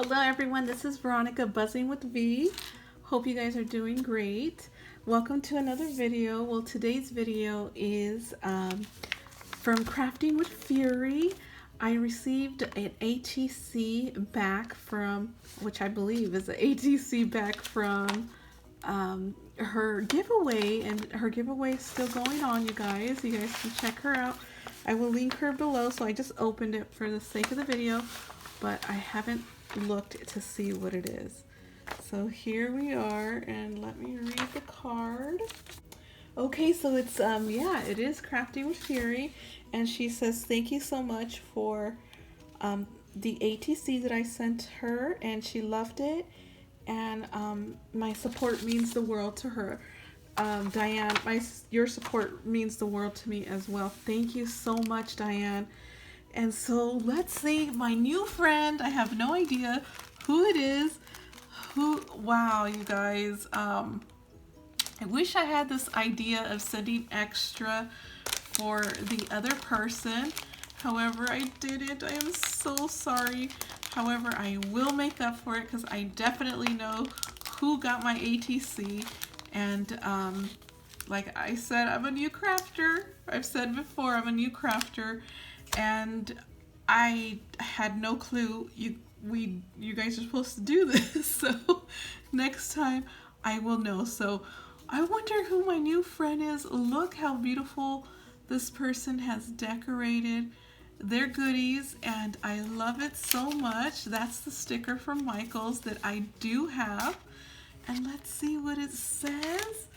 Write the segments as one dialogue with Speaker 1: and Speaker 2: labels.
Speaker 1: Hello everyone, this is Veronica Buzzing with V. Hope you guys are doing great. Welcome to another video. Well, today's video is from Crafting with Fury. I received an ATC back from, which I believe is an ATC back from her giveaway, and her giveaway is still going on, you guys. You guys can check her out. I will link her below, so I just opened it for the sake of the video, but I haven't looked to see what it is. So here we are, and let me read the card. Okay, so it's yeah, it is Crafting with Fury, and she says thank you so much for the ATC that I sent her, and she loved it, and my support means the world to her. Diane, your support means the world to me as well. Thank you so much, Diane. And so let's see, my new friend, I have no idea who it is. Wow, you guys. I wish I had this idea of sending extra for the other person. However, I didn't. I am so sorry. However, I will make up for it because I definitely know who got my ATC. And like I said, I'm a new crafter. I've said before, I'm a new crafter. And I had no clue you guys are supposed to do this. So next time I will know. So I wonder who my new friend is. Look how beautiful this person has decorated their goodies, and I love it so much. That's the sticker from Michaels that I do have. And let's see what it says.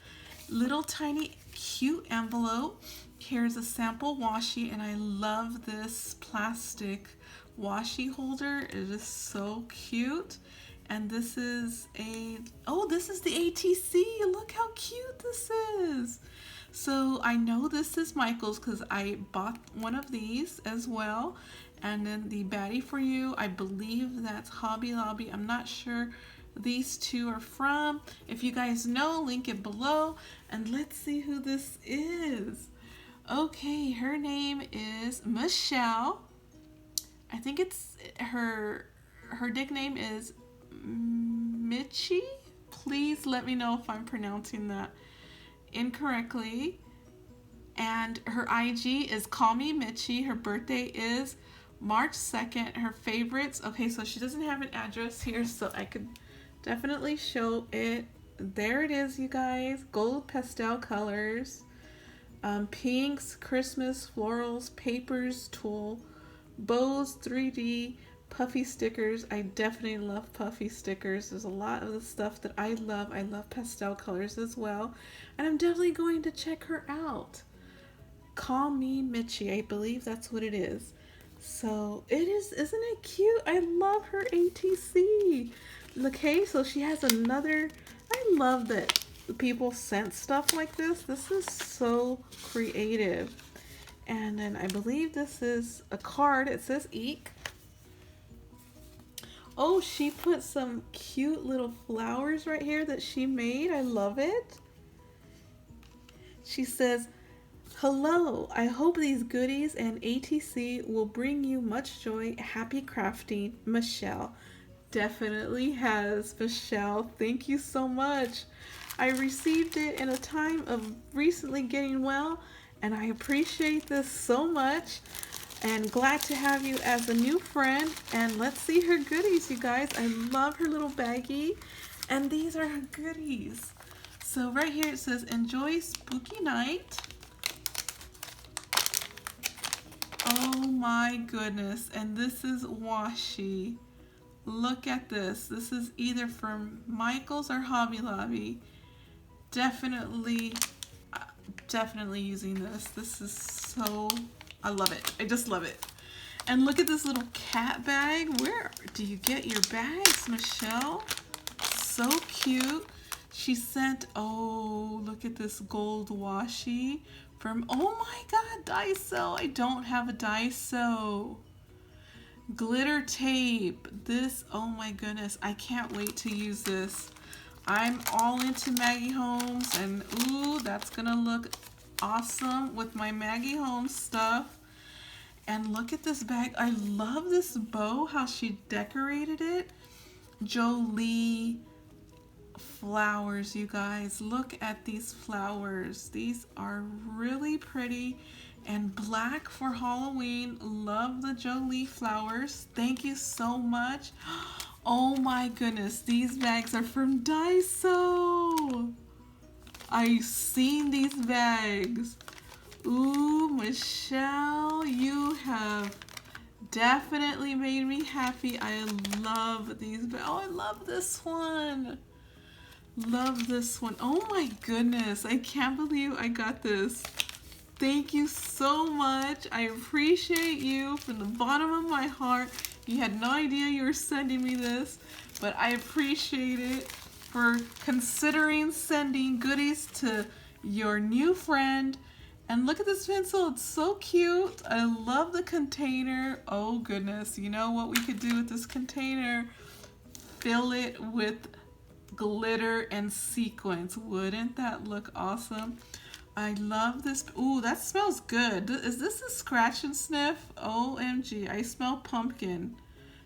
Speaker 1: Little tiny cute envelope. Here's a sample washi, and I love this plastic washi holder. It is so cute. And this is this is the ATC. Look how cute this is. So I know this is Michael's because I bought one of these as well. And then the baddie for you, I believe that's Hobby Lobby. I'm not sure these two are from. If you guys know, link it below. And let's see who this is. Okay, her name is Michelle. I think it's her nickname is Mitchie. Please let me know if I'm pronouncing that incorrectly. And her IG is Call Me Mitchie. Her birthday is March 2nd. Her favorites. Okay, so she doesn't have an address here, so I could definitely show it. There it is, you guys. Gold pastel colors. Pinks, Christmas, florals, papers, tulle, bows, 3D, puffy stickers. I definitely love puffy stickers. There's a lot of the stuff that I love. I love pastel colors as well. And I'm definitely going to check her out. Call Me Mitchie. I believe that's what it is. So it is, isn't it cute? I love her ATC. Okay, so she has another, I love that people sent stuff like this. This is so creative. And then I believe this is a card. It says Eek. Oh, she put some cute little flowers right here that she made. I love it. She says, hello, I hope these goodies and ATC will bring you much joy. Happy crafting, Michelle. Definitely has, Michelle. Thank you so much. I received it in a time of recently getting well, and I appreciate this so much, and glad to have you as a new friend. And let's see her goodies, you guys. I love her little baggie, and these are her goodies. So right here it says, enjoy spooky night. Oh my goodness, and this is washi. Look at this. This is either from Michaels or Hobby Lobby. Definitely using this. This is so, I love it. I just love it. And look at this little cat bag. Where do you get your bags, Michelle? So cute. She sent, oh, look at this gold washi from, oh my God, Daiso. I don't have a Daiso. Glitter tape. This, oh my goodness, I can't wait to use this. I'm all into Maggie Holmes, and ooh, that's gonna look awesome with my Maggie Holmes stuff. And look at this bag. I love this bow, how she decorated it. Jolie flowers, you guys. Look at these flowers. These are really pretty. And black for Halloween. Love the Jolie flowers. Thank you so much. Oh my goodness, these bags are from Daiso. I've seen these bags. Ooh, Michelle, you have definitely made me happy. I love these bags. Oh, I love this one. Love this one. Oh my goodness, I can't believe I got this. Thank you so much. I appreciate you from the bottom of my heart. You had no idea you were sending me this, but I appreciate it for considering sending goodies to your new friend. And look at this pencil. It's so cute. I love the container. Oh goodness. You know what we could do with this container? Fill it with glitter and sequins. Wouldn't that look awesome? I love this. Ooh, that smells good. Is this a scratch and sniff? OMG, I smell pumpkin.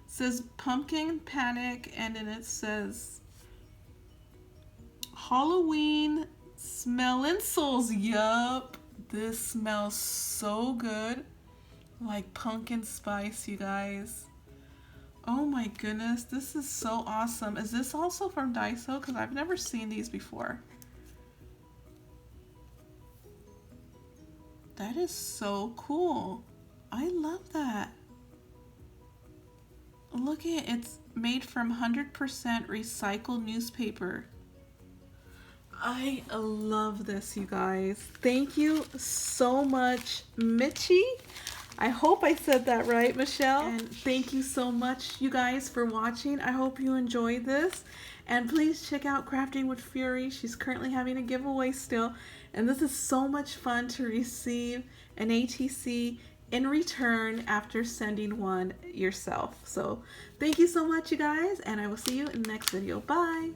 Speaker 1: It says pumpkin panic, and then it says Halloween smelling souls. Yup. This smells so good. Like pumpkin spice, you guys. Oh my goodness, this is so awesome. Is this also from Daiso? Because I've never seen these before. That is so cool. I love that. Look at it. It's made from 100% recycled newspaper. I love this, you guys. Thank you so much, Mitchie. I hope I said that right, Michelle. And thank you so much, you guys, for watching. I hope you enjoyed this. And please check out Crafting with Fury. She's currently having a giveaway still. And this is so much fun to receive an ATC in return after sending one yourself. So thank you so much, you guys. And I will see you in the next video. Bye.